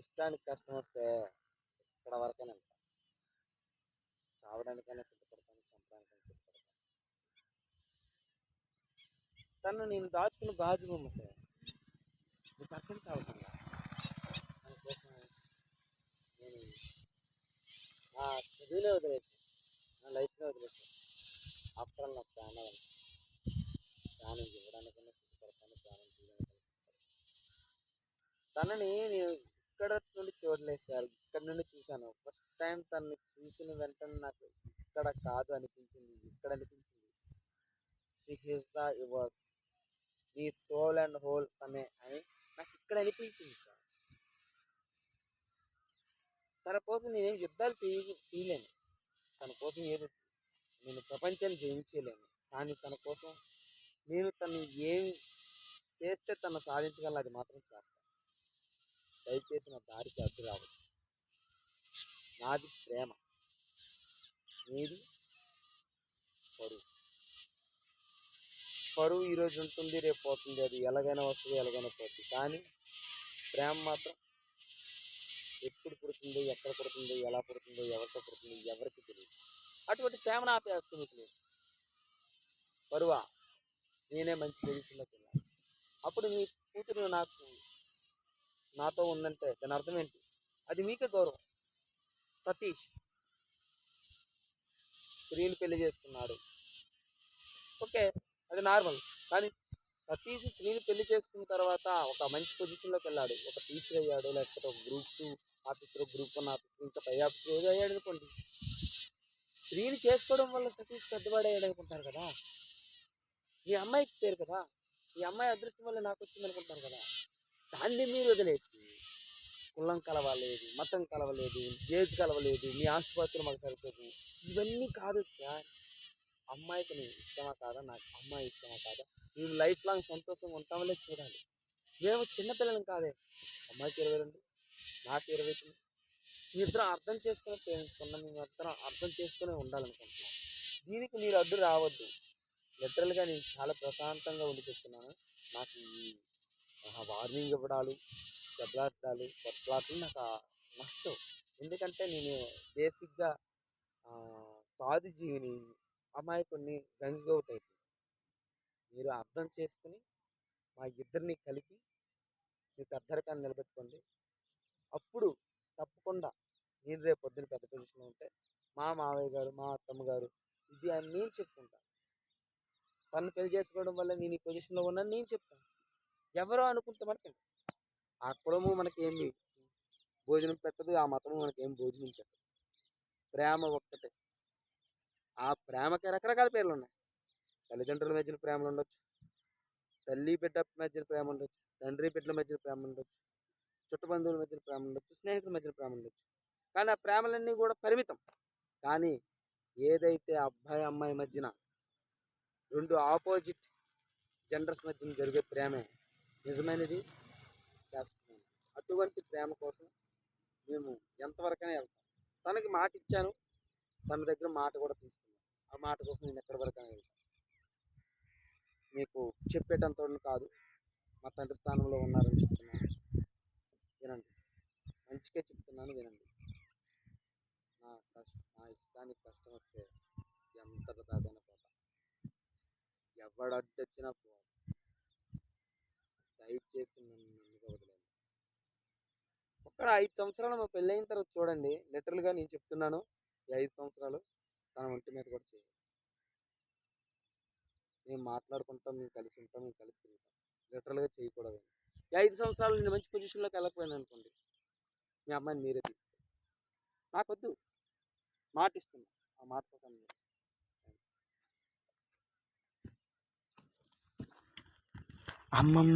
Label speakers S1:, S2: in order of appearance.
S1: ఇష్టానికి కష్టం వస్తే ఇక్కడ వరకైనా వెళ్తాను. చావడానికైనా సిద్ధపడతాను, చంపడానికైనా సిద్ధపడతాను. తను నేను దాచుకున్న గాజు బొమ్మ సార్, నీకు అర్థం కావట్లా. దానికోసం నేను నా చదువులే వదిలేసాను, నా లైఫ్లో వదిలేసాను. ఆఫ్టర్ ఆల్ నా ప్రాణం ప్రాణం ఇవ్వడానికైనా సిద్ధపడతాను, ప్రాణం తీయడానికైనా సిద్ధపడతాను. తనని నేను ఇక్కడ నుండి చూడలేదు సార్, ఇక్కడ నుండి చూశాను. ఫస్ట్ టైం తనని చూసిన వెంటనే నాకు ఇక్కడ కాదు అనిపించింది, ఇక్కడ అనిపించింది. షీ ఈస్ ద యువర్స్, నీ సోల్ అండ్ హోల్ తనే అని నాకు ఇక్కడ అనిపించింది సార్. తన కోసం నేనేం యుద్ధాలు చేయలేను, తన కోసం ఏది నేను ప్రపంచాన్ని జయించలేను. కానీ తన కోసం నేను తను ఏం చేస్తే తను సాధించగలను అది మాత్రం చేస్తాను. దయచేసి నా దారికి అడ్డు రావద్దు. నాది ప్రేమ, నీది పరువు. పరువు ఈరోజు ఉంటుంది, రేపు పోతుంది. అది ఎలాగైనా వస్తుంది, ఎలాగైనా పోతుంది. కానీ ప్రేమ మాత్రం ఎప్పుడు పుడుతుందో, ఎక్కడ పుడుతుందో, ఎలా పుడుతుందో, ఎవరితో పుడుతుందో ఎవరికి తెలియదు. అటువంటి ప్రేమను ఆపే హక్కు మీకు లేదు. పరువా, నేనే మంచి పొజిషన్లోకి వెళ్ళాను. అప్పుడు మీ కూతురు నాతో ఉందంటే దాని అర్థం ఏంటి? అది మీకే గౌరవం. సతీష్ శ్రీని పెళ్లి చేసుకున్నాడు, ఓకే, అది నార్మల్. కానీ సతీష్ శ్రీని పెళ్లి చేసుకున్న తర్వాత ఒక మంచి పొజిషన్లోకి వెళ్ళాడు, ఒక టీచర్ అయ్యాడు, లేకపోతే ఒక గ్రూప్ 2 ఆఫీసర్, గ్రూప్ 1 ఆఫీసర్, ఇంకా పై ఆఫీసర్ ఏదో అయ్యాడు అనుకోండి. శ్రీని చేసుకోవడం వల్ల సతీష్ పెద్దవాడు అయ్యాడు అనుకుంటారు కదా. మీ అమ్మాయికి పేరు కదా, మీ అమ్మాయి అదృష్టం వల్ల నాకు వచ్చింది అనుకుంటారు కదా. దాన్ని మీరు వదిలేసి కులం కలవలేదు, మతం కలవలేదు, ఏజ్ కలవలేదు, మీ ఆస్తిపాస్తులు మాకు సరిపోదు, ఇవన్నీ కాదు సార్. అమ్మాయికి నేను ఇష్టమా కాదా, నాకు అమ్మాయి ఇష్టమా కాదా, మేము లైఫ్ లాంగ్ సంతోషంగా ఉంటామలే చూడాలి. మేము చిన్నపిల్లలం కాదే. అమ్మాయికి 22, నాకు 29. మీ ఇద్దరం అర్థం చేసుకుని ప్రేమించుకున్నాం, మేము ఇద్దరం అర్థం చేసుకుని ఉండాలనుకుంటున్నాం. దీనికి మీరు అడ్డు రావద్దు. లిటరల్గా నేను చాలా ప్రశాంతంగా ఉండి చెప్తున్నాను. నాకు ఈ వార్నింగ్ ఇవ్వడాలు, దెబ్బలాటలు, కొట్లాటలు నాకు నచ్చవు. ఎందుకంటే నేను బేసిక్గా సాధు జీవిని, అమాయకుడిని, గంగిగౌట్ అయిపోయింది. మీరు అర్థం చేసుకుని మా ఇద్దరిని కలిపి మీ పెద్దరికాన్ని నిలబెట్టుకోండి. అప్పుడు తప్పకుండా నేను రేపు పొద్దున పెద్ద పొజిషన్లో ఉంటే మా మావయ్య గారు, మా అత్తమ్మ గారు ఇది అని నేను చెప్పుకుంటాను. తను పెళ్లి చేసుకోవడం వల్ల నేను ఈ పొజిషన్లో ఉన్నాను నేను చెప్తాను. ఎవరో అనుకుంటే మనకి ఆ కులము మనకేమి భోజనం పెట్టదు, ఆ మతము మనకేం భోజనం పెట్టదు. ప్రేమ ఒక్కటే. ఆ ప్రేమకి రకరకాల పేర్లు ఉన్నాయి. తల్లిదండ్రుల మధ్యన ప్రేమలు ఉండొచ్చు, తల్లి బిడ్డ మధ్యన ప్రేమ ఉండొచ్చు, తండ్రి బిడ్డల మధ్యన ప్రేమ ఉండొచ్చు, చుట్టబంధువుల మధ్యన ప్రేమ ఉండొచ్చు, స్నేహితుల మధ్యన ప్రేమ ఉండొచ్చు. కానీ ఆ ప్రేమలన్నీ కూడా పరిమితం. కానీ ఏదైతే అబ్బాయి అమ్మాయి మధ్యన, 2 ఆపోజిట్ జెండర్స్ మధ్యన జరిగే ప్రేమే నిజమైనది, శాశ్వతమైనది. అటువంటి ప్రేమ కోసం మేము ఎంతవరకైనా వెళ్తాం. తనకి మాట ఇచ్చాను, తన దగ్గర మాట కూడా తీసుకున్నాను. ఆ మాట కోసం నేను ఎక్కడి వరకైనా వెళ్తాను. మీకు చెప్పేటంత కాదు, మా తండ్రి స్థానంలో ఉన్నారని చెప్తున్నాను, వినండి. మంచిగా చెప్తున్నాను, వినండి. నా ఇష్టానికి కష్టం వస్తే ఎంత దాదైనా పోతా, ఎవడడ్డొచ్చినా పోవాలి. దయచేసి నన్ను నన్నుగా వదిలేదు. ఒక్కడ 5 సంవత్సరాలు మా పెళ్ళైన తర్వాత చూడండి, లిటరల్గా నేను చెప్తున్నాను, ఈ 5 సంవత్సరాలు తన ఒంటి మీద కూడా చేయాలి. మేము మాట్లాడుకుంటాం, మేము కలిసి ఉంటాం, మేము కలిసి తిరుగుతాం. లిటరల్గా చేయకూడదు. ఈ 5 సంవత్సరాలు నేను మంచి పొజిషన్లోకి వెళ్ళకపోయాను అనుకోండి, మీ అమ్మాయిని మీరే తీసుకోండి. నాకొద్దు, మాట ఇస్తున్నా, ఆ మాట కోసం అమ్మమ్మ.